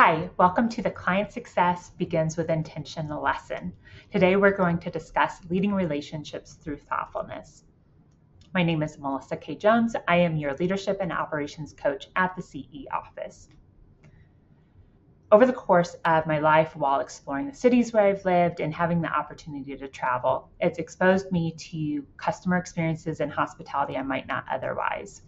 Hi, welcome to the Client Success Begins with Intention lesson. Today we're going to discuss leading relationships through thoughtfulness. My name is Melissa K. Jones. I am your leadership and operations coach at the CEOffice. Over the course of my life, while exploring the cities where I've lived and having the opportunity to travel, it's exposed me to customer experiences and hospitality I might not otherwise.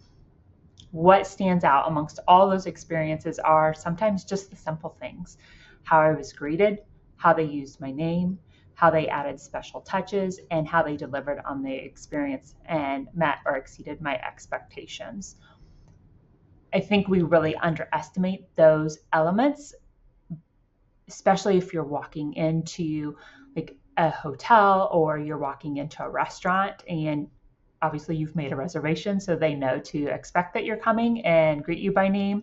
What stands out amongst all those experiences are sometimes just the simple things: how I was greeted, how they used my name, how they added special touches, and how they delivered on the experience and met or exceeded my expectations. I think we really underestimate those elements, especially if you're walking into like a hotel or you're walking into a restaurant and obviously you've made a reservation, so they know to expect that you're coming and greet you by name,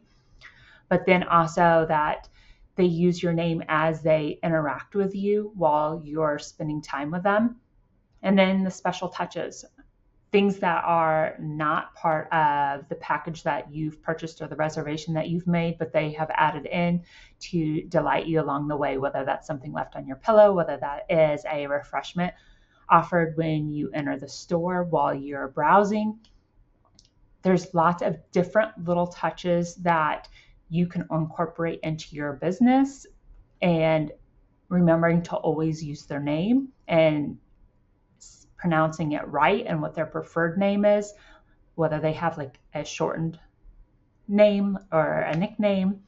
but then also that they use your name as they interact with you while you're spending time with them. And then the special touches, things that are not part of the package that you've purchased or the reservation that you've made, but they have added in to delight you along the way, whether that's something left on your pillow, whether that is a refreshment offered when you enter the store while you're browsing. There's lots of different little touches that you can incorporate into your business, and remembering to always use their name and pronouncing it right and what their preferred name is, whether they have like a shortened name or a nickname.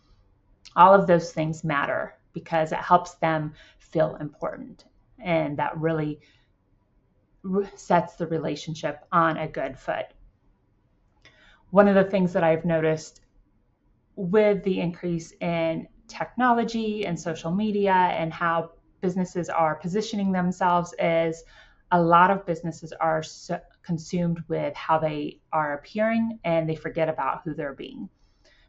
All of those things matter because it helps them feel important, and that really sets the relationship on a good foot. One of the things that I've noticed with the increase in technology and social media and how businesses are positioning themselves is a lot of businesses are consumed with how they are appearing and they forget about who they're being,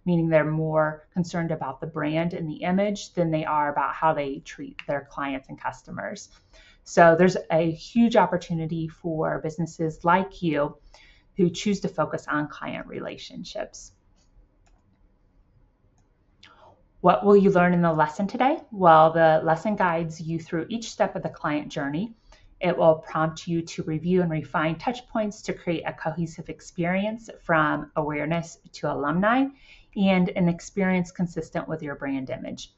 meaning they're more concerned about the brand and the image than they are about how they treat their clients and customers. So there's a huge opportunity for businesses like you who choose to focus on client relationships. What will you learn in the lesson today? Well, the lesson guides you through each step of the client journey. It will prompt you to review and refine touch points to create a cohesive experience from awareness to alumni and an experience consistent with your brand image.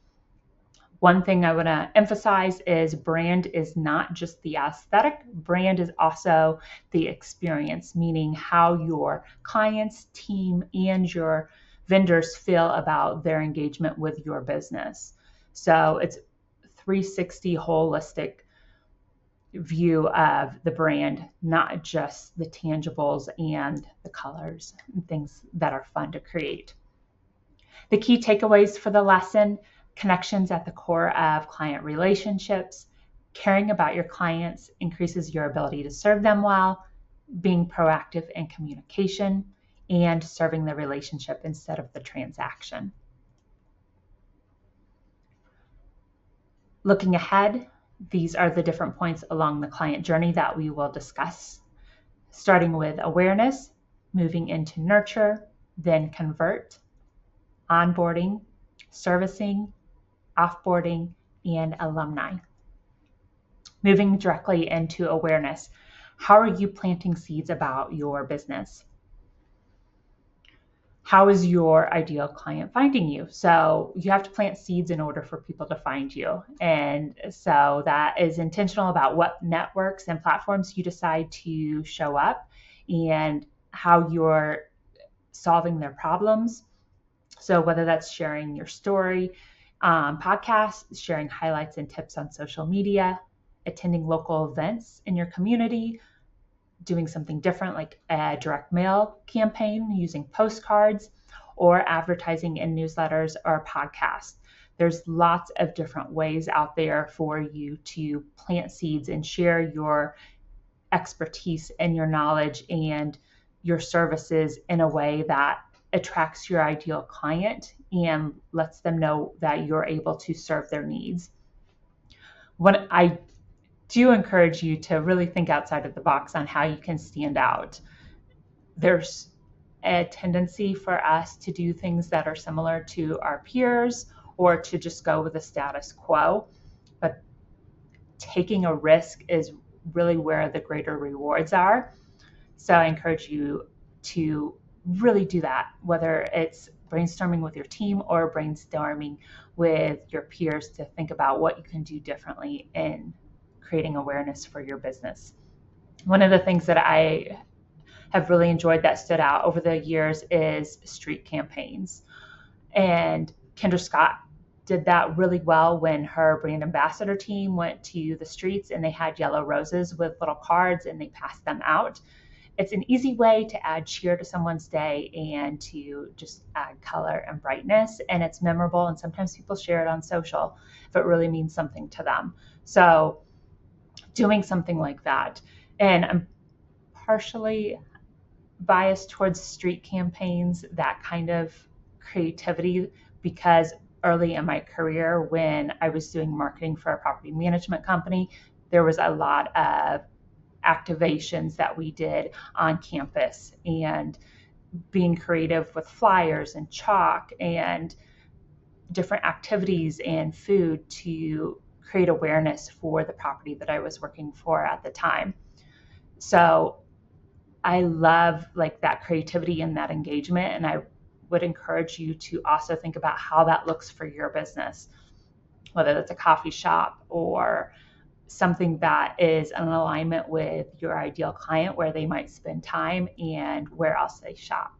One thing I want to emphasize is brand is not just the aesthetic. Brand is also the experience, meaning how your clients, team, and your vendors feel about their engagement with your business. So it's 360 holistic view of the brand, not just the tangibles and the colors and things that are fun to create. The key takeaways for the lesson: connections at the core of client relationships. Caring about your clients increases your ability to serve them well. Being proactive in communication, and serving the relationship instead of the transaction. Looking ahead, these are the different points along the client journey that we will discuss, starting with awareness, moving into nurture, then convert, onboarding, servicing, offboarding, and alumni. Moving directly into awareness, how are you planting seeds about your business? How is your ideal client finding you? So you have to plant seeds in order for people to find you. And so that is intentional about what networks and platforms you decide to show up and how you're solving their problems. So whether that's sharing your story, podcasts, sharing highlights and tips on social media, attending local events in your community, doing something different like a direct mail campaign using postcards, or advertising in newsletters or podcasts. There's lots of different ways out there for you to plant seeds and share your expertise and your knowledge and your services in a way that attracts your ideal client and lets them know that you're able to serve their needs. What I do encourage you to really think outside of the box on how you can stand out. There's a tendency for us to do things that are similar to our peers or to just go with the status quo. But taking a risk is really where the greater rewards are. So I encourage you to really do that, whether it's brainstorming with your team or brainstorming with your peers to think about what you can do differently in creating awareness for your business. One of the things that I have really enjoyed that stood out over the years is street campaigns. And Kendra Scott did that really well when her brand ambassador team went to the streets and they had yellow roses with little cards and they passed them out. It's an easy way to add cheer to someone's day and to just add color and brightness. And it's memorable. And sometimes people share it on social if it really means something to them. So doing something like that. And I'm partially biased towards street campaigns, that kind of creativity, because early in my career when I was doing marketing for a property management company, there was a lot of activations that we did on campus and being creative with flyers and chalk and different activities and food to create awareness for the property that I was working for at the time. So I love like that creativity and that engagement, and I would encourage you to also think about how that looks for your business, whether that's a coffee shop or something that is in alignment with your ideal client, where they might spend time and where else they shop.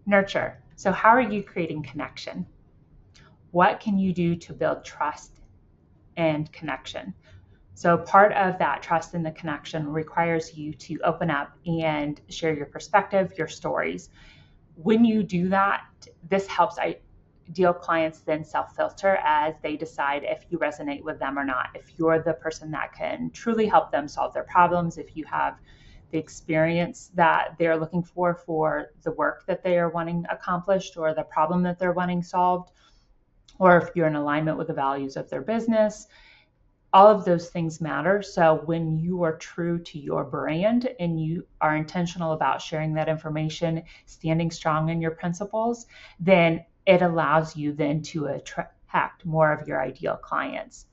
Nurture. So how are you creating connection? What can you do to build trust and connection? So part of that trust and the connection requires you to open up and share your perspective, your stories. When you do that, this helps ideal clients then self-filter as they decide if you resonate with them or not. If you're the person that can truly help them solve their problems, if you have the experience that they're looking for the work that they are wanting accomplished or the problem that they're wanting solved, or if you're in alignment with the values of their business, all of those things matter. So when you are true to your brand and you are intentional about sharing that information, standing strong in your principles, then it allows you then to attract more of your ideal clients.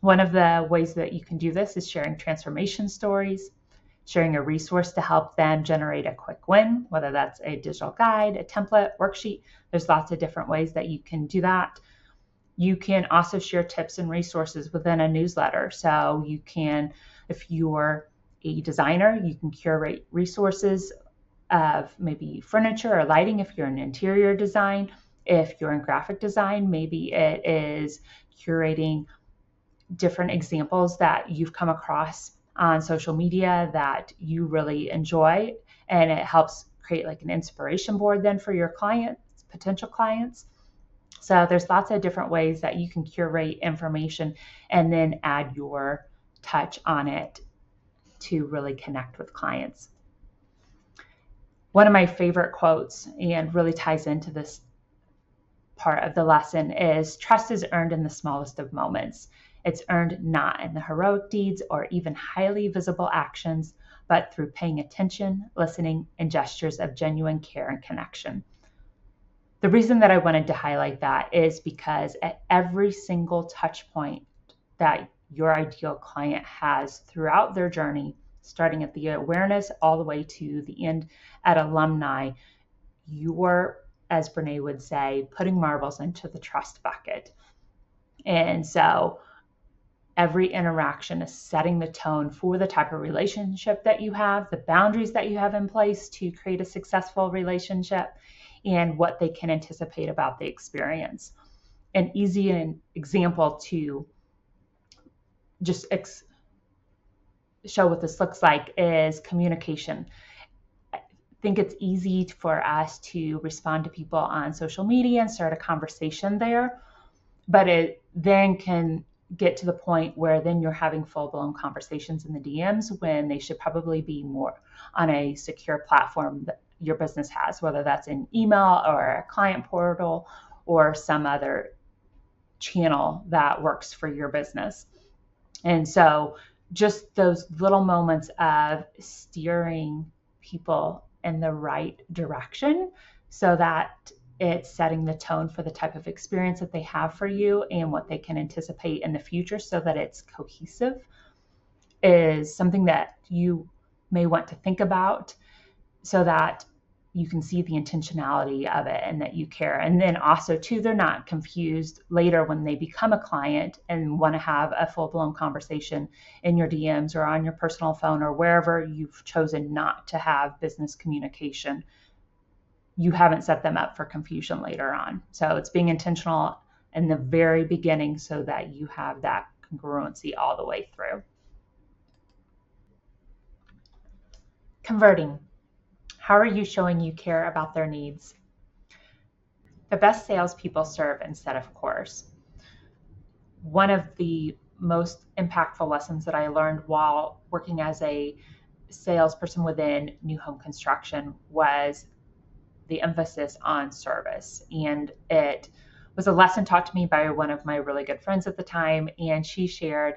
One of the ways that you can do this is sharing transformation stories, sharing a resource to help them generate a quick win, whether that's a digital guide, a template, worksheet. There's lots of different ways that you can do that. You can also share tips and resources within a newsletter. So you can, if you're a designer, you can curate resources of maybe furniture or lighting if you're in interior design. If you're in graphic design, maybe it is curating different examples that you've come across on social media that you really enjoy. And it helps create like an inspiration board then for your clients, potential clients. So there's lots of different ways that you can curate information and then add your touch on it to really connect with clients. One of my favorite quotes and really ties into this part of the lesson is trust is earned in the smallest of moments. It's earned not in the heroic deeds or even highly visible actions, but through paying attention, listening, and gestures of genuine care and connection. The reason that I wanted to highlight that is because at every single touch point that your ideal client has throughout their journey, starting at the awareness all the way to the end at Alumni, you're, as Brene would say, putting marbles into the trust bucket. And so every interaction is setting the tone for the type of relationship that you have, the boundaries that you have in place to create a successful relationship, and what they can anticipate about the experience. An easy example to just show what this looks like is communication. I think it's easy for us to respond to people on social media and start a conversation there, but it then can get to the point where then you're having full-blown conversations in the DMs when they should probably be more on a secure platform that your business has, whether that's an email or a client portal or some other channel that works for your business. And so just those little moments of steering people in the right direction so that it's setting the tone for the type of experience that they have for you and what they can anticipate in the future so that it's cohesive, is something that you may want to think about so that you can see the intentionality of it and that you care. And then also too, they're not confused later when they become a client and want to have a full-blown conversation in your DMs or on your personal phone or wherever you've chosen not to have business communication. You haven't set them up for confusion later on. So it's being intentional in the very beginning so that you have that congruency all the way through. Converting. How are you showing you care about their needs? The best salespeople serve instead of course. One of the most impactful lessons that I learned while working as a salesperson within new home construction was the emphasis on service. And it was a lesson taught to me by one of my really good friends at the time. And she shared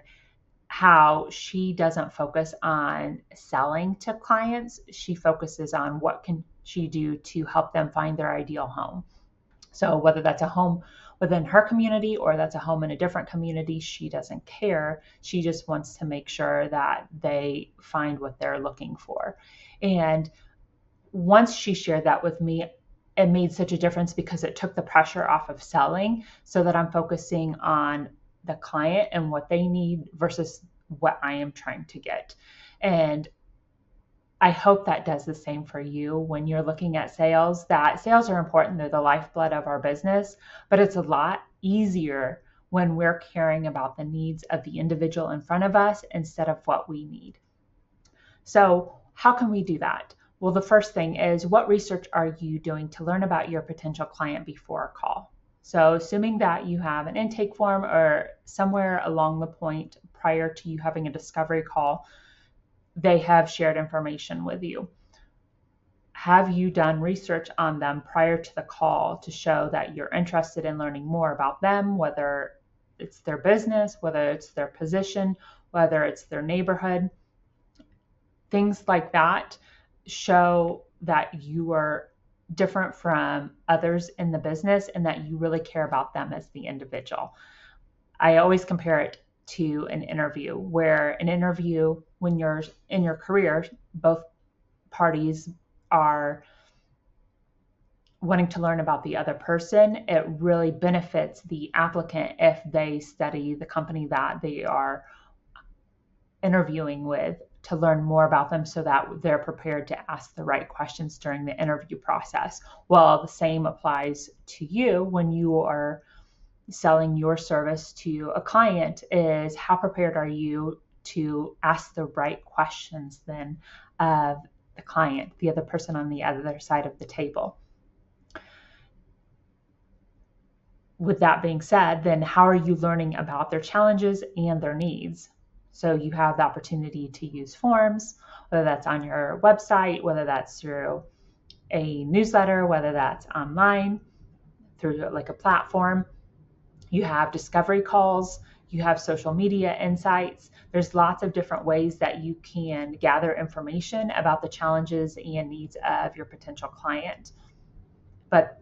how she doesn't focus on selling to clients. She focuses on what can she do to help them find their ideal home. So whether that's a home within her community or that's a home in a different community, she doesn't care. She just wants to make sure that they find what they're looking for. And once she shared that with me, it made such a difference because it took the pressure off of selling so that I'm focusing on the client and what they need versus what I am trying to get. And I hope that does the same for you when you're looking at sales, that sales are important. They're the lifeblood of our business, but it's a lot easier when we're caring about the needs of the individual in front of us instead of what we need. So how can we do that? Well, the first thing is, what research are you doing to learn about your potential client before a call? So assuming that you have an intake form or somewhere along the point prior to you having a discovery call, they have shared information with you. Have you done research on them prior to the call to show that you're interested in learning more about them, whether it's their business, whether it's their position, whether it's their neighborhood? Things like that show that you are different from others in the business and that you really care about them as the individual. I always compare it to an interview, where an interview, when you're in your career, both parties are wanting to learn about the other person. It really benefits the applicant if they study the company that they are interviewing with to learn more about them so that they're prepared to ask the right questions during the interview process. Well, the same applies to you when you are selling your service to a client, is how prepared are you to ask the right questions then of the client, the other person on the other side of the table. With that being said, then how are you learning about their challenges and their needs? So you have the opportunity to use forms, whether that's on your website, whether that's through a newsletter, whether that's online through like a platform. You have discovery calls, you have social media insights. There's lots of different ways that you can gather information about the challenges and needs of your potential client. But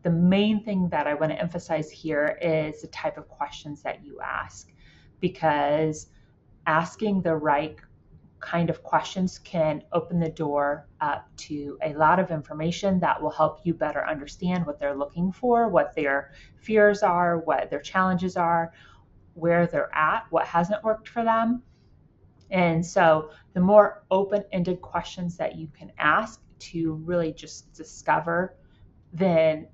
the main thing that I want to emphasize here is the type of questions that you ask, because asking the right kind of questions can open the door up to a lot of information that will help you better understand what they're looking for, what their fears are, what their challenges are, where they're at, what hasn't worked for them. And so the more open-ended questions that you can ask to really just discover, then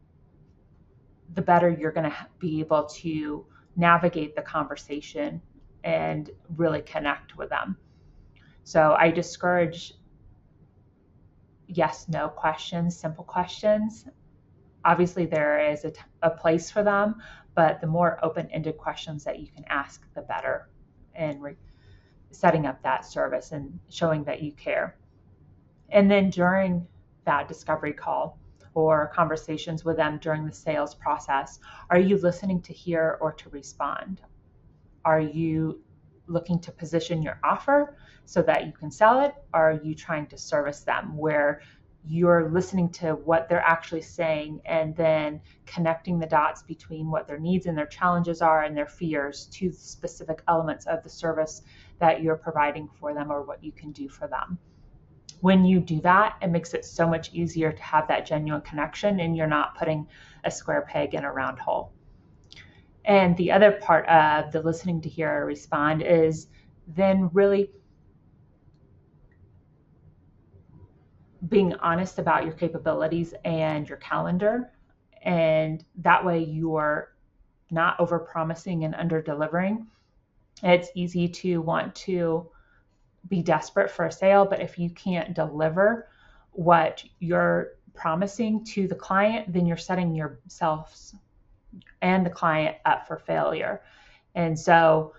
the better you're going to be able to navigate the conversation and really connect with them. So I discourage yes, no questions, simple questions. Obviously, there is a place for them, but the more open-ended questions that you can ask, the better in setting up that service and showing that you care. And then during that discovery call or conversations with them during the sales process, are you listening to hear or to respond? Are you looking to position your offer so that you can sell it? Or are you trying to service them where you're listening to what they're actually saying and then connecting the dots between what their needs and their challenges are and their fears to specific elements of the service that you're providing for them or what you can do for them. When you do that, it makes it so much easier to have that genuine connection, and you're not putting a square peg in a round hole. And the other part of the listening to hear or respond is then really being honest about your capabilities and your calendar. And that way you're not over-promising and under-delivering. It's easy to want to be desperate for a sale, but if you can't deliver what you're promising to the client, then you're setting yourselves and the client up for failure. And so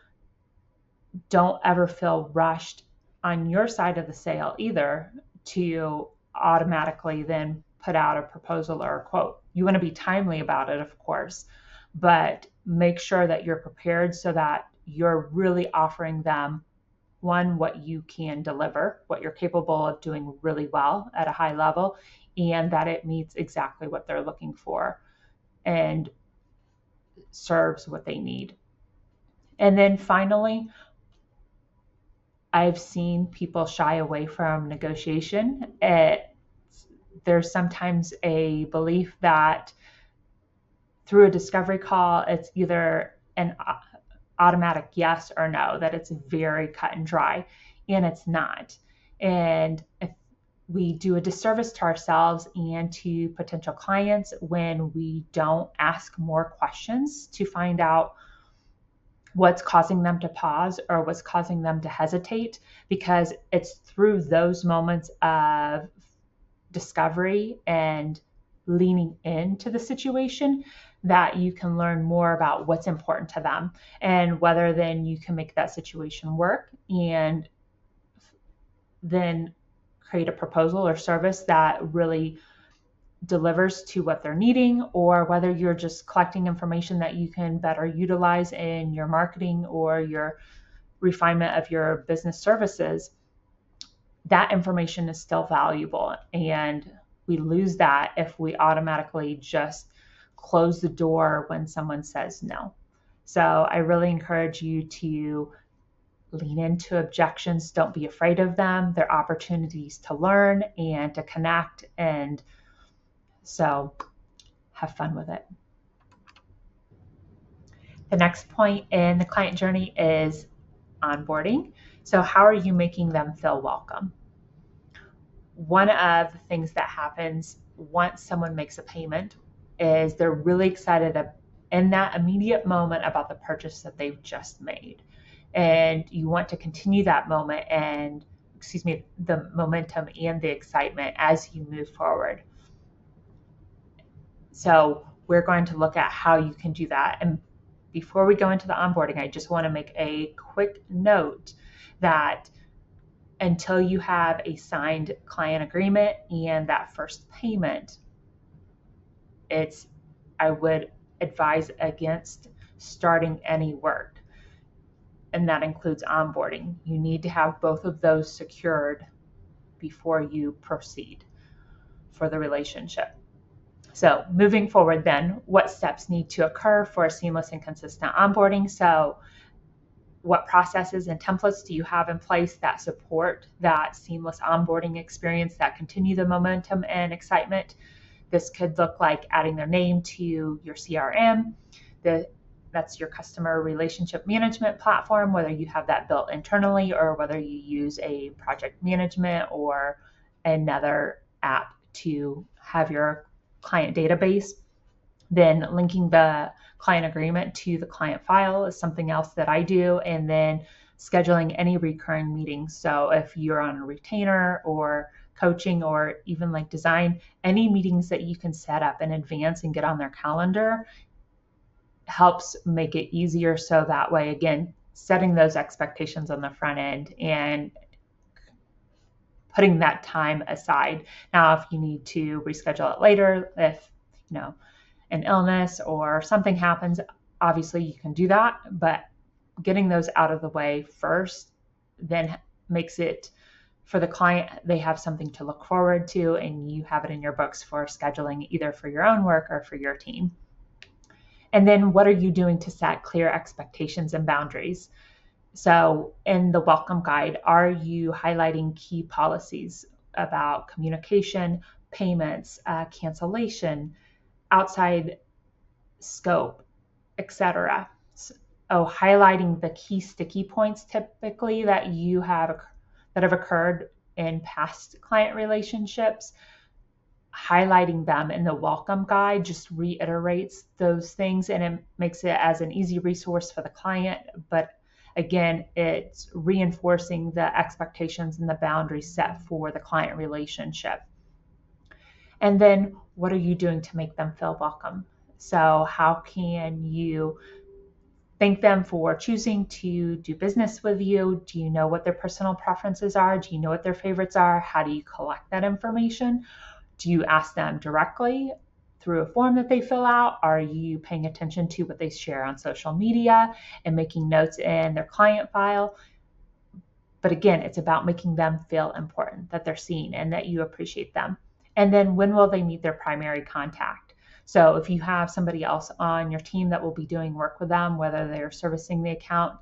don't ever feel rushed on your side of the sale either to automatically then put out a proposal or a quote. You want to be timely about it, of course, but make sure that you're prepared so that you're really offering them, one, what you can deliver, what you're capable of doing really well at a high level, and that it meets exactly what they're looking for and serves what they need. And then finally, I've seen people shy away from negotiation. There's sometimes a belief that through a discovery call, it's either an automatic yes or no, that it's very cut and dry, and it's not. And if we do a disservice to ourselves and to potential clients when we don't ask more questions to find out what's causing them to pause or what's causing them to hesitate, because it's through those moments of discovery and leaning into the situation that you can learn more about what's important to them and whether then you can make that situation work and then create a proposal or service that really delivers to what they're needing, or whether you're just collecting information that you can better utilize in your marketing or your refinement of your business services. That information is still valuable, and we lose that if we automatically just close the door when someone says no. So I really encourage you to lean into objections. Don't be afraid of them. They're opportunities to learn and to connect, and so have fun with it. The next point in the client journey is onboarding. So how are you making them feel welcome? One of the things that happens once someone makes a payment is they're really excited in that immediate moment about the purchase that they've just made. And you want to continue that moment and, the momentum and the excitement as you move forward. So we're going to look at how you can do that. And before we go into the onboarding, I just want to make a quick note that until you have a signed client agreement and that first payment, I would advise against starting any work. And that includes onboarding. You need to have both of those secured before you proceed for the relationship. So moving forward then, what steps need to occur for a seamless and consistent onboarding? So what processes and templates do you have in place that support that seamless onboarding experience, that continue the momentum and excitement? This could look like adding their name to your CRM. That's your customer relationship management platform, whether you have that built internally or whether you use a project management or another app to have your client database. Then linking the client agreement to the client file is something else that I do. And then scheduling any recurring meetings. So if you're on a retainer or coaching or even like design, any meetings that you can set up in advance and get on their calendar helps make it easier. So that way, again, setting those expectations on the front end and putting that time aside. Now, if you need to reschedule it later, if an illness or something happens, obviously you can do that, but getting those out of the way first then makes it for the client, they have something to look forward to, and you have it in your books for scheduling either for your own work or for your team. And then what are you doing to set clear expectations and boundaries? So in the welcome guide, are you highlighting key policies about communication, payments, cancellation, outside scope, etc.? Highlighting the key sticky points typically that have occurred in past client relationships. Highlighting them in the welcome guide just reiterates those things, and it makes it as an easy resource for the client. But again, it's reinforcing the expectations and the boundaries set for the client relationship. And then what are you doing to make them feel welcome? So how can you thank them for choosing to do business with you? Do you know what their personal preferences are? Do you know what their favorites are? How do you collect that information? Do you ask them directly through a form that they fill out? Are you paying attention to what they share on social media and making notes in their client file? But again, it's about making them feel important, that they're seen and that you appreciate them. And then when will they meet their primary contact? So if you have somebody else on your team that will be doing work with them, whether they're servicing the account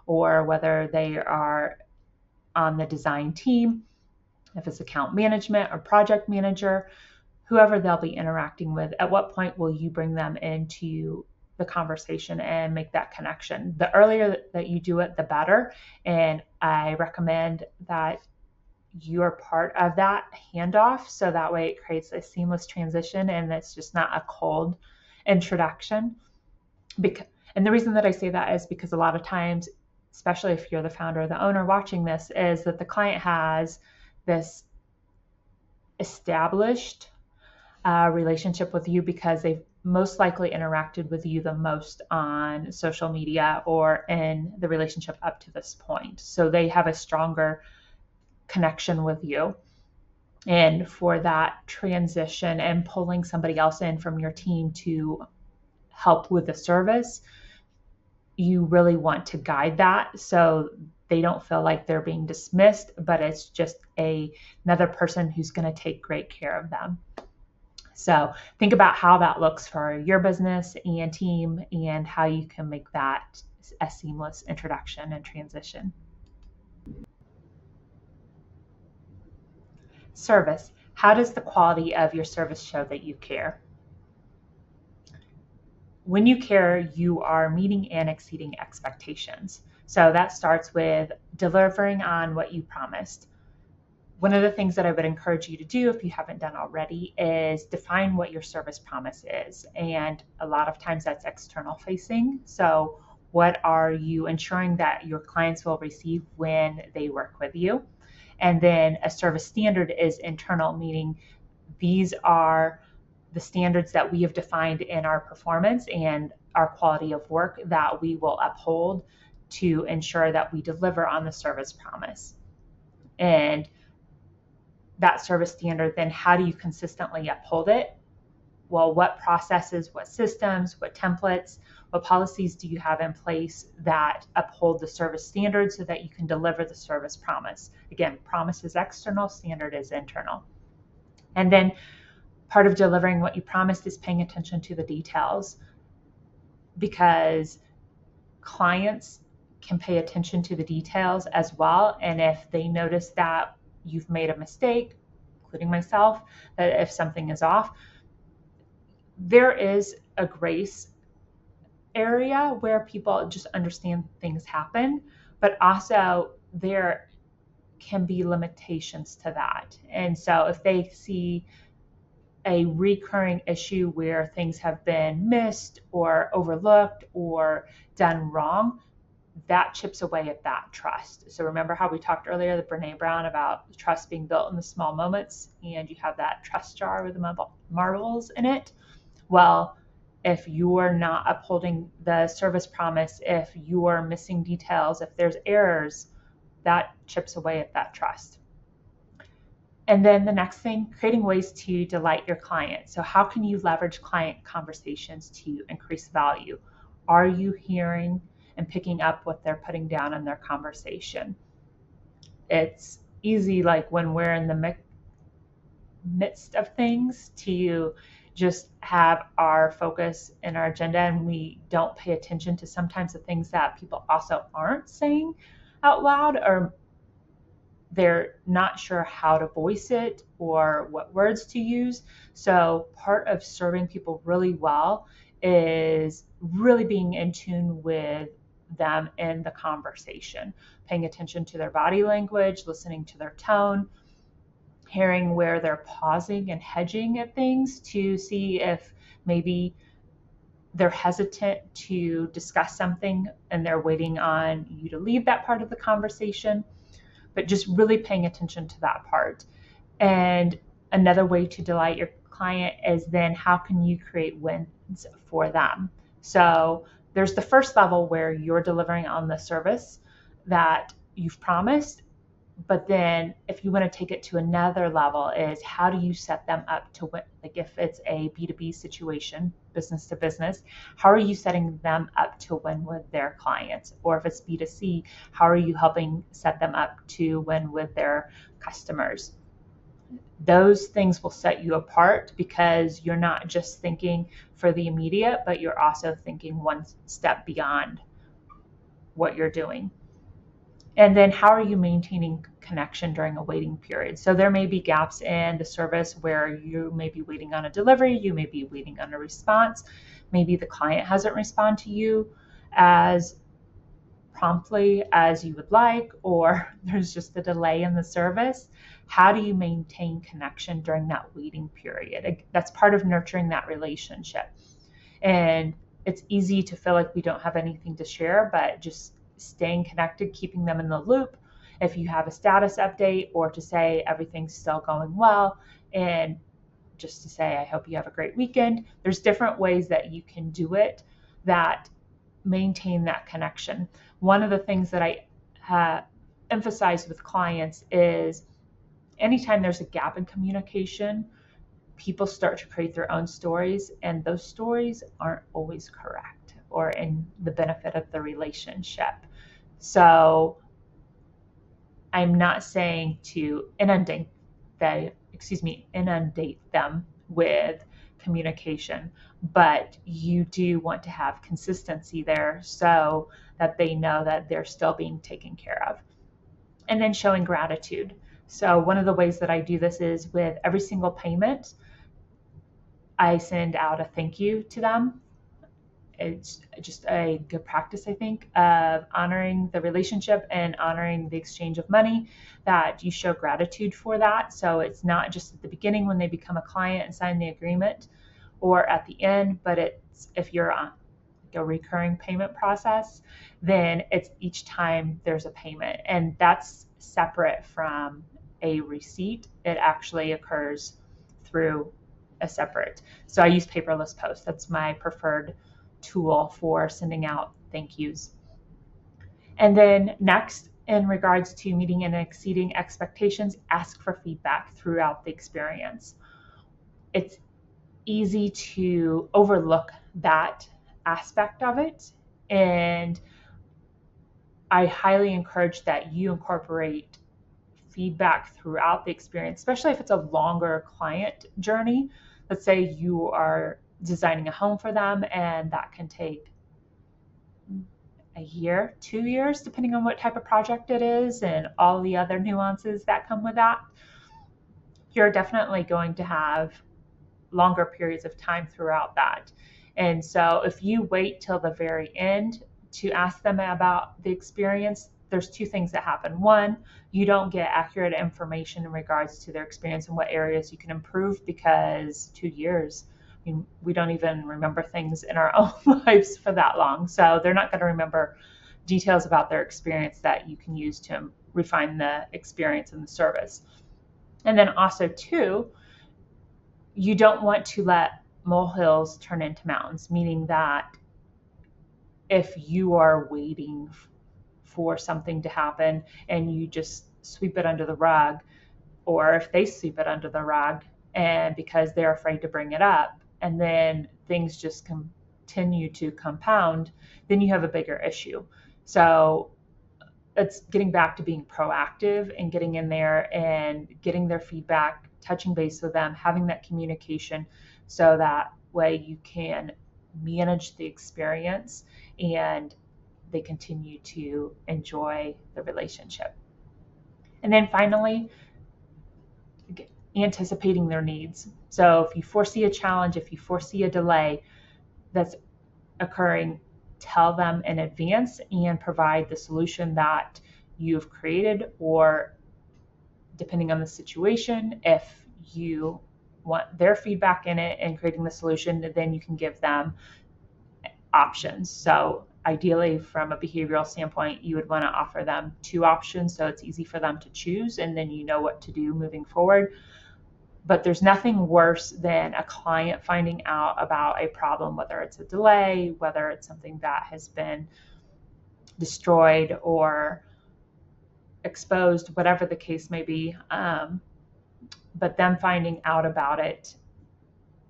or whether they are on the design team, if it's account management or project manager, whoever they'll be interacting with, at what point will you bring them into the conversation and make that connection? The earlier that you do it, the better. And I recommend that you're part of that handoff, so that way it creates a seamless transition and it's just not a cold introduction. And the reason that I say that is because a lot of times, especially if you're the founder or the owner watching this, is that the client has this established relationship with you because they've most likely interacted with you the most on social media or in the relationship up to this point. So they have a stronger connection with you. And for that transition and pulling somebody else in from your team to help with the service, you really want to guide that so they don't feel like they're being dismissed, but it's just another person who's going to take great care of them. So think about how that looks for your business and team and how you can make that a seamless introduction and transition. Service. How does the quality of your service show that you care? When you care, you are meeting and exceeding expectations. So that starts with delivering on what you promised. One of the things that I would encourage you to do, if you haven't done already, is define what your service promise is. And a lot of times that's external facing. So what are you ensuring that your clients will receive when they work with you? And then a service standard is internal, meaning these are the standards that we have defined in our performance and our quality of work that we will uphold to ensure that we deliver on the service promise. And that service standard, then how do you consistently uphold it? Well, what processes, what systems, what templates, what policies do you have in place that uphold the service standard so that you can deliver the service promise? Again, promise is external, standard is internal. And then part of delivering what you promised is paying attention to the details, because clients can pay attention to the details as well. And if they notice that you've made a mistake, including myself, that if something is off, there is a grace area where people just understand things happen, but also there can be limitations to that. And so if they see a recurring issue where things have been missed or overlooked or done wrong, that chips away at that trust. So remember how we talked earlier, the Brene Brown, about trust being built in the small moments, and you have that trust jar with the marbles in it. Well, if you're not upholding the service promise, if you're missing details, if there's errors, that chips away at that trust. And then the next thing, creating ways to delight your client. So how can you leverage client conversations to increase value? Are you hearing and picking up what they're putting down in their conversation? It's easy, like when we're in the midst of things, to just have our focus and our agenda, and we don't pay attention to sometimes the things that people also aren't saying out loud, or they're not sure how to voice it or what words to use. So part of serving people really well is really being in tune with them in the conversation, paying attention to their body language, listening to their tone, hearing where they're pausing and hedging at things to see if maybe they're hesitant to discuss something and they're waiting on you to leave that part of the conversation, but just really paying attention to that part. And another way to delight your client is then how can you create wins for them? So there's the first level where you're delivering on the service that you've promised. But then if you want to take it to another level, is how do you set them up to win? Like if it's a B2B situation, business to business, how are you setting them up to win with their clients? Or if it's B2C, how are you helping set them up to win with their customers? Those things will set you apart because you're not just thinking for the immediate, but you're also thinking one step beyond what you're doing. And then how are you maintaining connection during a waiting period? So there may be gaps in the service where you may be waiting on a delivery, you may be waiting on a response, maybe the client hasn't responded to you as promptly as you would like, or there's just a delay in the service. How do you maintain connection during that waiting period? That's part of nurturing that relationship. And it's easy to feel like we don't have anything to share, but just staying connected, keeping them in the loop. If you have a status update, or to say everything's still going well, and just to say, I hope you have a great weekend. There's different ways that you can do it that maintain that connection. One of the things that I emphasize with clients is anytime there's a gap in communication, people start to create their own stories, and those stories aren't always correct or in the benefit of the relationship. So I'm not saying to inundate them with communication, but you do want to have consistency there so that they know that they're still being taken care of. And then showing gratitude. So one of the ways that I do this is with every single payment, I send out a thank you to them. It's just a good practice, I think, of honoring the relationship and honoring the exchange of money, that you show gratitude for that. So it's not just at the beginning when they become a client and sign the agreement, or at the end, but it's if you're on a recurring payment process, then it's each time there's a payment. And that's separate from a receipt. It actually occurs through a separate. So I use paperless post. That's my preferred tool for sending out thank yous. And then next, in regards to meeting and exceeding expectations, ask for feedback throughout the experience. It's easy to overlook that aspect of it, and I highly encourage that you incorporate feedback throughout the experience, especially if it's a longer client journey. Let's say you are designing a home for them, and that can take a year, 2 years, depending on what type of project it is and all the other nuances that come with that. You're definitely going to have longer periods of time throughout that. And so if you wait till the very end to ask them about the experience, there's two things that happen. One, you don't get accurate information in regards to their experience and what areas you can improve, because 2 years, I mean, we don't even remember things in our own lives for that long. So they're not going to remember details about their experience that you can use to refine the experience and the service. And then also two, you don't want to let molehills turn into mountains, meaning that if you are waiting for something to happen and you just sweep it under the rug, or if they sweep it under the rug and because they're afraid to bring it up, and then things just continue to compound, then you have a bigger issue. So it's getting back to being proactive and getting in there and getting their feedback, touching base with them, having that communication, so that way you can manage the experience and they continue to enjoy the relationship. And then finally, anticipating their needs. So if you foresee a challenge, if you foresee a delay that's occurring, tell them in advance and provide the solution that you've created, or depending on the situation, if you want their feedback in it and creating the solution, then you can give them options. So ideally, from a behavioral standpoint, you would want to offer them 2 options so it's easy for them to choose, and then you know what to do moving forward. But there's nothing worse than a client finding out about a problem, whether it's a delay, whether it's something that has been destroyed or exposed, whatever the case may be, but them finding out about it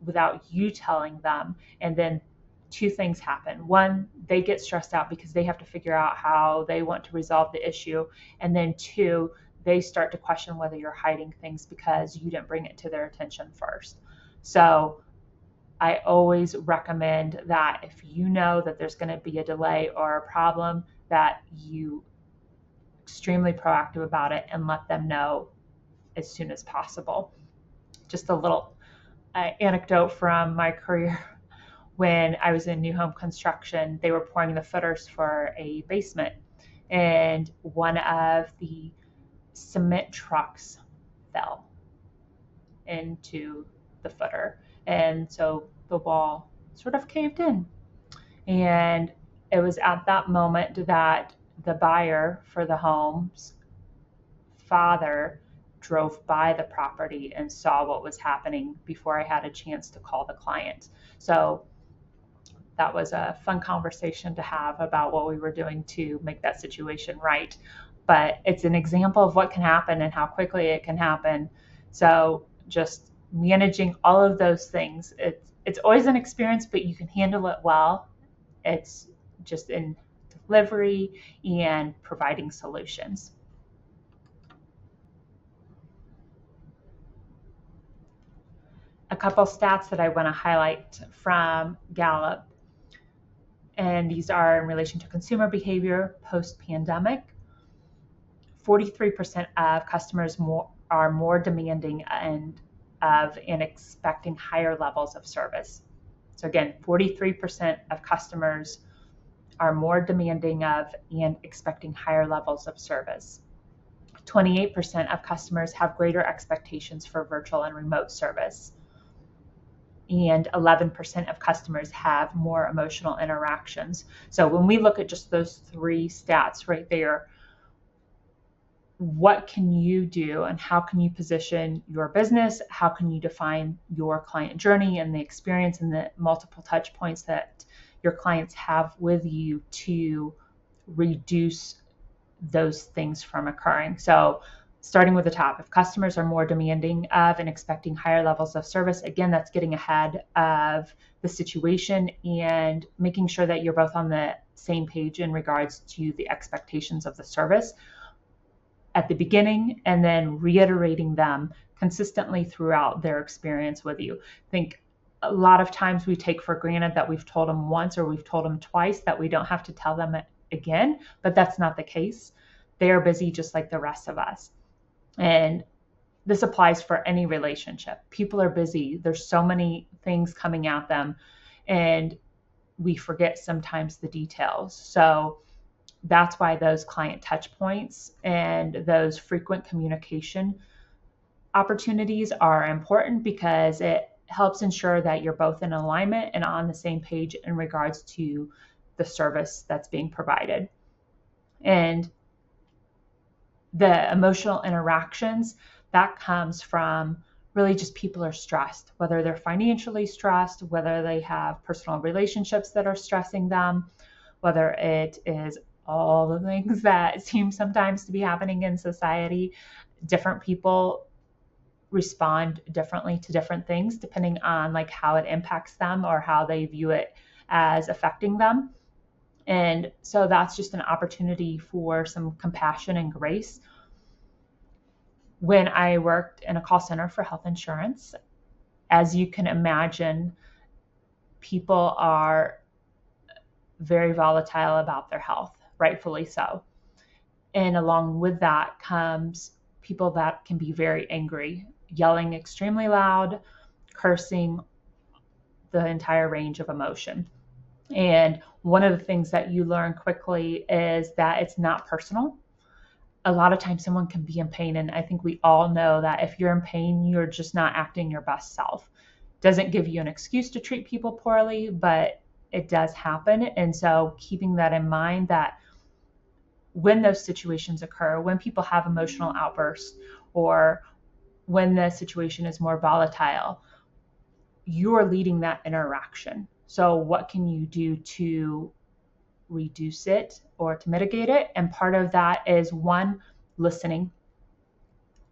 without you telling them. And then 2 things happen. 1, they get stressed out because they have to figure out how they want to resolve the issue. And then 2, they start to question whether you're hiding things because you didn't bring it to their attention first. So I always recommend that if you know that there's going to be a delay or a problem, that you extremely proactive about it and let them know as soon as possible. Just a little anecdote from my career. When I was in new home construction, they were pouring the footers for a basement, and one of the cement trucks fell into the footer, and so the wall sort of caved in. And it was at that moment that the buyer for the home's father drove by the property and saw what was happening before I had a chance to call the client. So that was a fun conversation to have about what we were doing to make that situation right. But it's an example of what can happen and how quickly it can happen. So just managing all of those things, it's always an experience, but you can handle it well. It's just in delivery and providing solutions. A couple stats that I want to highlight from Gallup, and these are in relation to consumer behavior post-pandemic. 43% of customers are more demanding and expecting higher levels of service. So again, 43% of customers are more demanding of and expecting higher levels of service. 28% of customers have greater expectations for virtual and remote service. And 11% of customers have more emotional interactions. So when we look at just those 3 stats right there, what can you do and how can you position your business? How can you define your client journey and the experience and the multiple touch points that your clients have with you to reduce those things from occurring? So starting with the top, if customers are more demanding of and expecting higher levels of service, again, that's getting ahead of the situation and making sure that you're both on the same page in regards to the expectations of the service at the beginning, and then reiterating them consistently throughout their experience with you. I think a lot of times we take for granted that we've told them once or we've told them twice, that we don't have to tell them again, but that's not the case. They are busy just like the rest of us. And this applies for any relationship. People are busy. There's so many things coming at them, and we forget sometimes the details. So that's why those client touch points and those frequent communication opportunities are important, because it helps ensure that you're both in alignment and on the same page in regards to the service that's being provided. And the emotional interactions, that comes from really just people are stressed, whether they're financially stressed, whether they have personal relationships that are stressing them, whether it is all the things that seem sometimes to be happening in society. Different people respond differently to different things depending on like how it impacts them or how they view it as affecting them. And so that's just an opportunity for some compassion and grace. When I worked in a call center for health insurance, as you can imagine, people are very volatile about their health, rightfully so. And along with that comes people that can be very angry, yelling extremely loud, cursing, the entire range of emotion. And one of the things that you learn quickly is that it's not personal. A lot of times someone can be in pain, and I think we all know that if you're in pain, you're just not acting your best self. Doesn't give you an excuse to treat people poorly, but it does happen. And so keeping that in mind, that when those situations occur, when people have emotional outbursts, or when the situation is more volatile, you're leading that interaction. So what can you do to reduce it or to mitigate it? And part of that is, one, listening.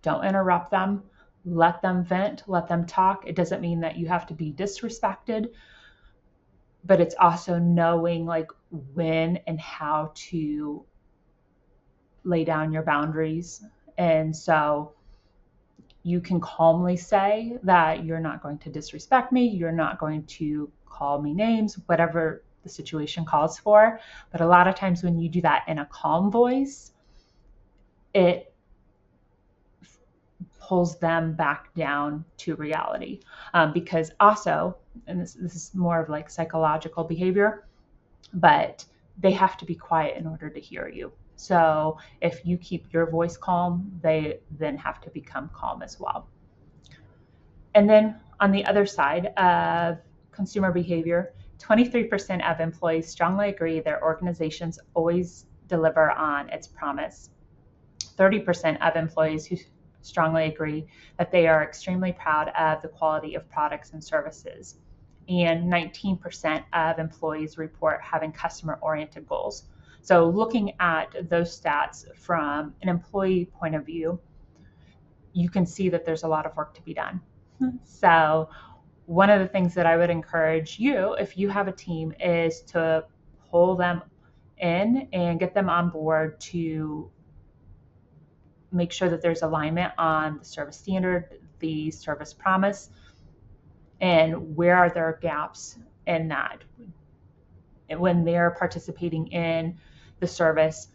Don't interrupt them. Let them vent, let them talk. It doesn't mean that you have to be disrespected, but it's also knowing like when and how to lay down your boundaries. And so you can calmly say that you're not going to disrespect me, you're not going to call me names, whatever the situation calls for. But a lot of times when you do that in a calm voice, it pulls them back down to reality. Because also, and this is more of like psychological behavior, but they have to be quiet in order to hear you. So if you keep your voice calm, they then have to become calm as well. And then on the other side of consumer behavior, 23% of employees strongly agree their organizations always deliver on its promise. 30% of employees who strongly agree that they are extremely proud of the quality of products and services. And 19% of employees report having customer-oriented goals. So looking at those stats from an employee point of view, you can see that there's a lot of work to be done. So one of the things that I would encourage you, if you have a team, is to pull them in and get them on board to make sure that there's alignment on the service standard, the service promise, and where are there gaps in that. And when they're participating in the service,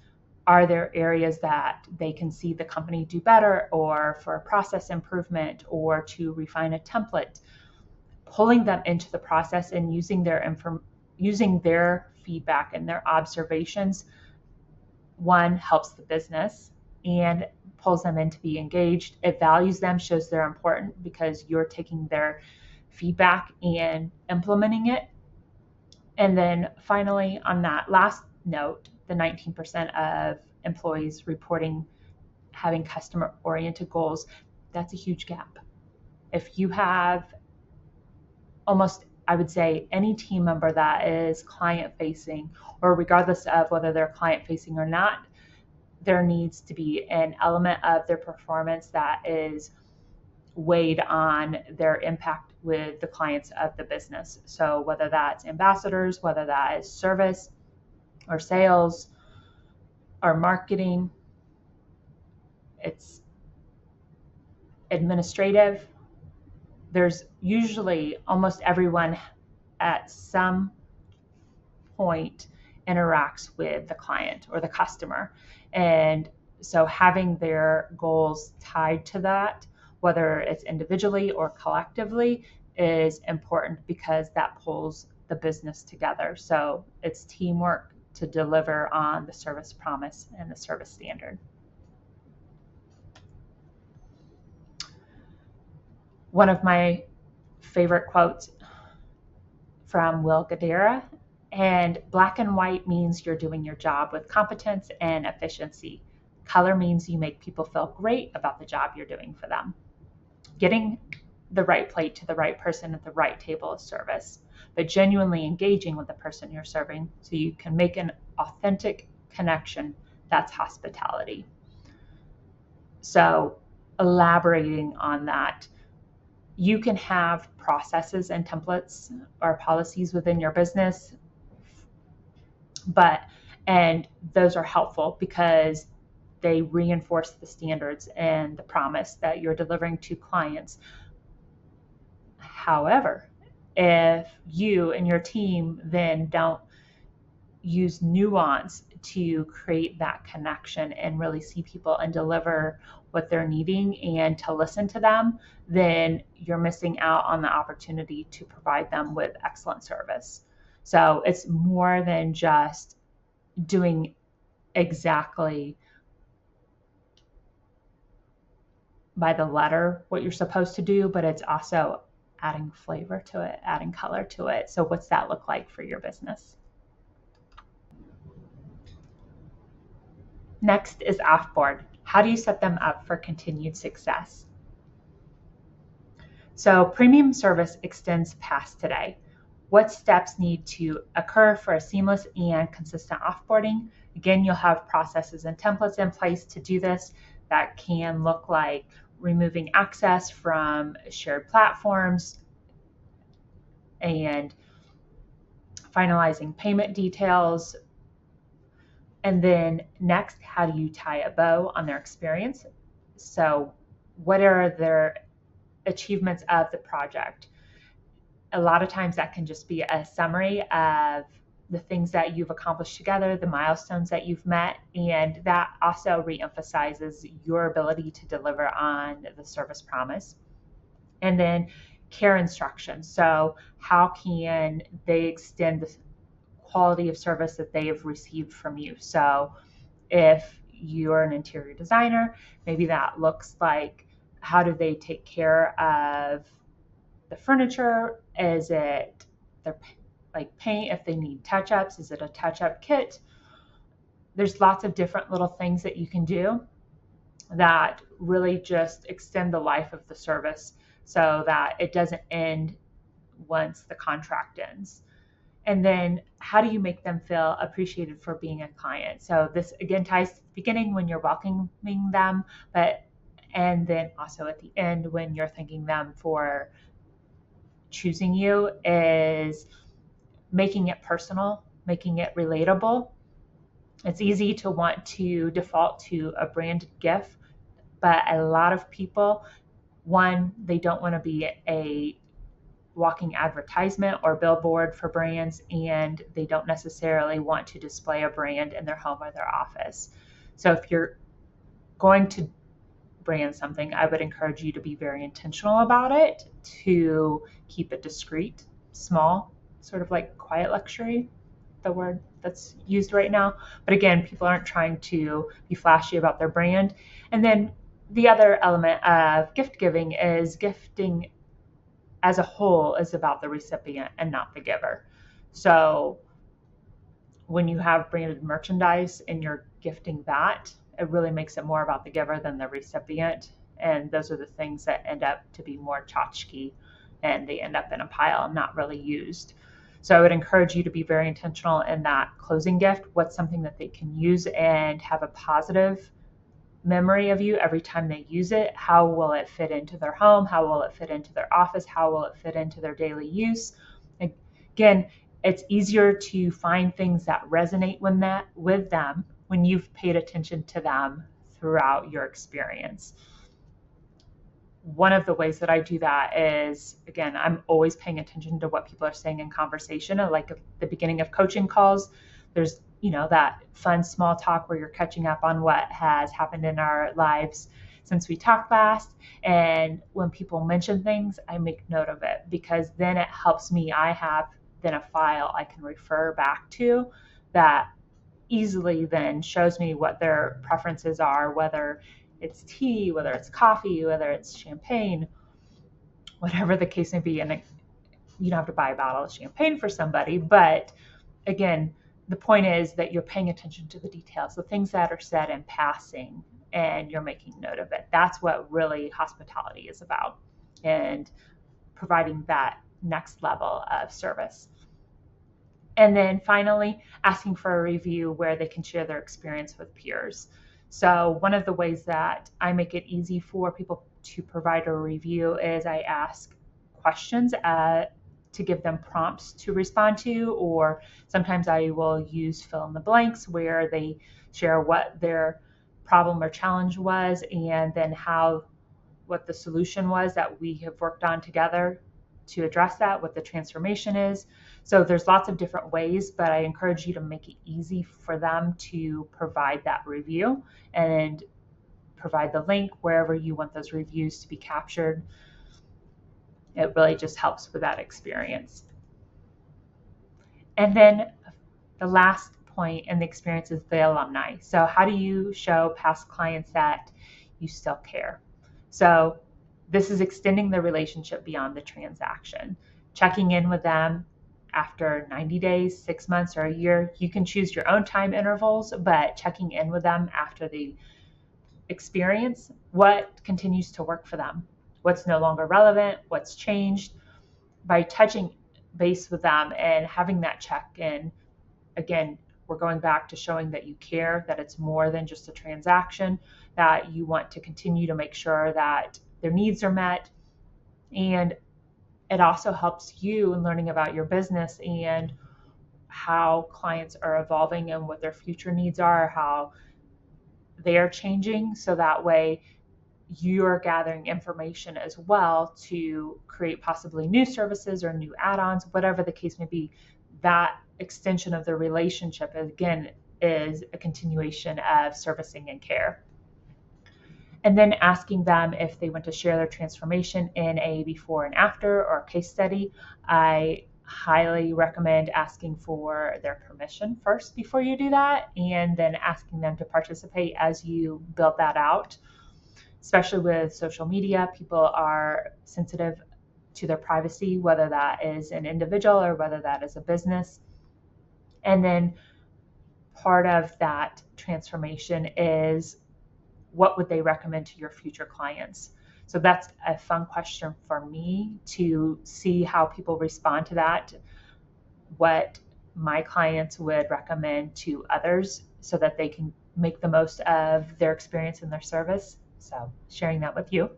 are there areas that they can see the company do better, or for a process improvement, or to refine a template? Pulling them into the process and using their feedback and their observations, one, helps the business and pulls them in to be engaged. It values them, shows they're important because you're taking their feedback and implementing it. And then finally, on that last note, the 19% of employees reporting having customer-oriented goals, that's a huge gap. If you have almost, I would say, any team member that is client-facing, or regardless of whether they're client-facing or not, there needs to be an element of their performance that is weighed on their impact with the clients of the business. So whether that's ambassadors, whether that is service or sales or marketing, it's administrative. There's usually almost everyone at some point interacts with the client or the customer. And so having their goals tied to that, whether it's individually or collectively, is important because that pulls the business together. So it's teamwork to deliver on the service promise and the service standard. One of my favorite quotes from Will Guidara, and black and white means you're doing your job with competence and efficiency. Color means you make people feel great about the job you're doing for them. Getting the right plate to the right person at the right table is service, but genuinely engaging with the person you're serving so you can make an authentic connection, that's hospitality. So elaborating on that, you can have processes and templates or policies within your business And those are helpful because they reinforce the standards and the promise that you're delivering to clients. However, if you and your team then don't use nuance to create that connection and really see people and deliver what they're needing and to listen to them, then you're missing out on the opportunity to provide them with excellent service. So it's more than just doing exactly by the letter what you're supposed to do, but it's also adding flavor to it, adding color to it. So what's that look like for your business? Next is Offboard. How do you set them up for continued success? So premium service extends past today. What steps need to occur for a seamless and consistent offboarding? Again, you'll have processes and templates in place to do this. That can look like removing access from shared platforms and finalizing payment details. And then next, how do you tie a bow on their experience? So what are their achievements of the project? A lot of times that can just be a summary of the things that you've accomplished together, the milestones that you've met, and that also reemphasizes your ability to deliver on the service promise. And then care instructions. So how can they extend the quality of service that they have received from you? So if you're an interior designer, maybe that looks like, how do they take care of the furniture? Is it their like paint? If they need touch-ups, is it a touch-up kit? There's lots of different little things that you can do that really just extend the life of the service so that it doesn't end once the contract ends. And then how do you make them feel appreciated for being a client? So this again ties to the beginning when you're welcoming them, and then also at the end when you're thanking them for choosing you, is making it personal, making it relatable. It's easy to want to default to a branded gift, but a lot of people, one, they don't want to be a walking advertisement or billboard for brands, and they don't necessarily want to display a brand in their home or their office. So if you're going to brand something, I would encourage you to be very intentional about it, to keep it discreet, small, sort of like quiet luxury, the word that's used right now. But again, people aren't trying to be flashy about their brand. And then the other element of gift giving is gifting as a whole is about the recipient and not the giver. So when you have branded merchandise and you're gifting that, it really makes it more about the giver than the recipient. And those are the things that end up to be more tchotchke, and they end up in a pile and not really used. So I would encourage you to be very intentional in that closing gift. What's something that they can use and have a positive memory of you every time they use it? How will it fit into their home? How will it fit into their office? How will it fit into their daily use? Again, it's easier to find things that resonate with them when you've paid attention to them throughout your experience. One of the ways that I do that is, again, I'm always paying attention to what people are saying in conversation. Like at the beginning of coaching calls, there's that fun small talk where you're catching up on what has happened in our lives since we talked last. And when people mention things, I make note of it, because then it helps me. I have then a file I can refer back to that easily then shows me what their preferences are, whether it's tea, whether it's coffee, whether it's champagne, whatever the case may be. And you don't have to buy a bottle of champagne for somebody, but again, the point is that you're paying attention to the details, the things that are said in passing, and you're making note of it. That's what really hospitality is about, and providing that next level of service. And then finally, asking for a review where they can share their experience with peers. So one of the ways that I make it easy for people to provide a review is I ask questions to give them prompts to respond to, or sometimes I will use fill in the blanks where they share what their problem or challenge was and then what the solution was that we have worked on together to address that, what the transformation is. So there's lots of different ways, but I encourage you to make it easy for them to provide that review and provide the link wherever you want those reviews to be captured. It really just helps with that experience. And then the last point in the experience is the alumni. So how do you show past clients that you still care? So this is extending the relationship beyond the transaction, checking in with them after 90 days, 6 months, or a year. You can choose your own time intervals, but checking in with them after the experience, what continues to work for them, what's no longer relevant, what's changed. By touching base with them and having that check-in, again, we're going back to showing that you care, that it's more than just a transaction, that you want to continue to make sure that their needs are met. And it also helps you in learning about your business and how clients are evolving and what their future needs are, how they are changing. So that way you're gathering information as well to create possibly new services or new add-ons, whatever the case may be. That extension of the relationship, again, is a continuation of servicing and care. And then asking them if they want to share their transformation in a before and after or case study. I highly recommend asking for their permission first before you do that, and then asking them to participate as you build that out. Especially with social media, people are sensitive to their privacy, whether that is an individual or whether that is a business. And then part of that transformation is, what would they recommend to your future clients? So that's a fun question for me to see how people respond to that, what my clients would recommend to others so that they can make the most of their experience and their service. So sharing that with you.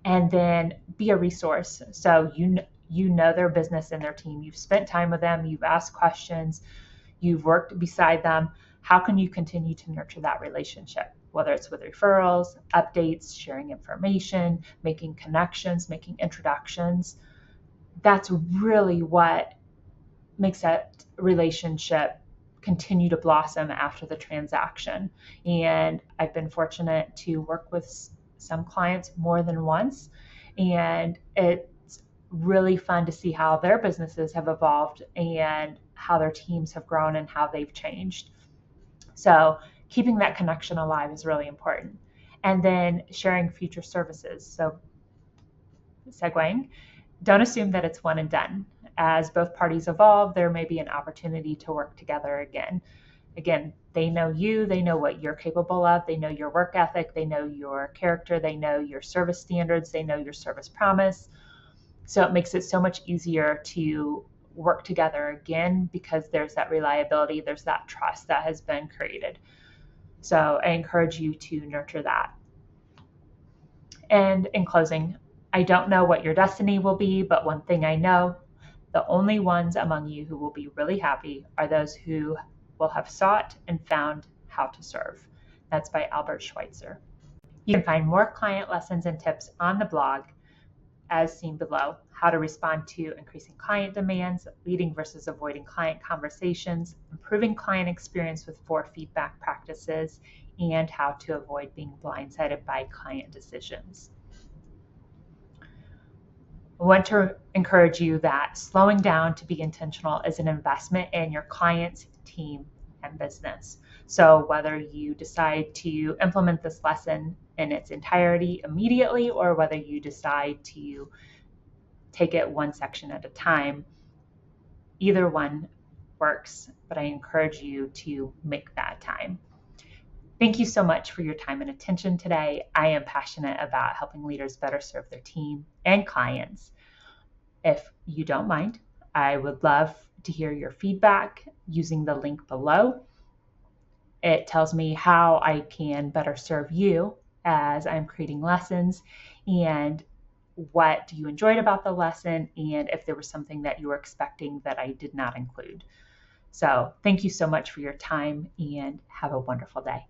And then be a resource. So you know their business and their team. You've spent time with them. You've asked questions. You've worked beside them. How can you continue to nurture that relationship? Whether it's with referrals, updates, sharing information, making connections, making introductions. That's really what makes that relationship continue to blossom after the transaction. And I've been fortunate to work with some clients more than once, and it's really fun to see how their businesses have evolved and how their teams have grown and how they've changed. So keeping that connection alive is really important. And then sharing future services. So segueing, don't assume that it's one and done. As both parties evolve, there may be an opportunity to work together again. Again, they know you, they know what you're capable of, they know your work ethic, they know your character, they know your service standards, they know your service promise. So it makes it so much easier to work together again because there's that reliability, there's that trust that has been created. So I encourage you to nurture that. And in closing, I don't know what your destiny will be, but one thing I know, the only ones among you who will be really happy are those who will have sought and found how to serve. That's by Albert Schweitzer. You can find more client lessons and tips on the blog as seen below: how to respond to increasing client demands, leading versus avoiding client conversations, improving client experience with 4 feedback practices, and how to avoid being blindsided by client decisions. I want to encourage you that slowing down to be intentional is an investment in your clients, team, and business. So whether you decide to implement this lesson in its entirety immediately or whether you decide to take it one section at a time, either one works, but I encourage you to make that time. Thank you so much for your time and attention today. I am passionate about helping leaders better serve their team and clients. If you don't mind, I would love to hear your feedback using the link below. It tells me how I can better serve you as I'm creating lessons and what you enjoyed about the lesson and if there was something that you were expecting that I did not include. So thank you so much for your time and have a wonderful day.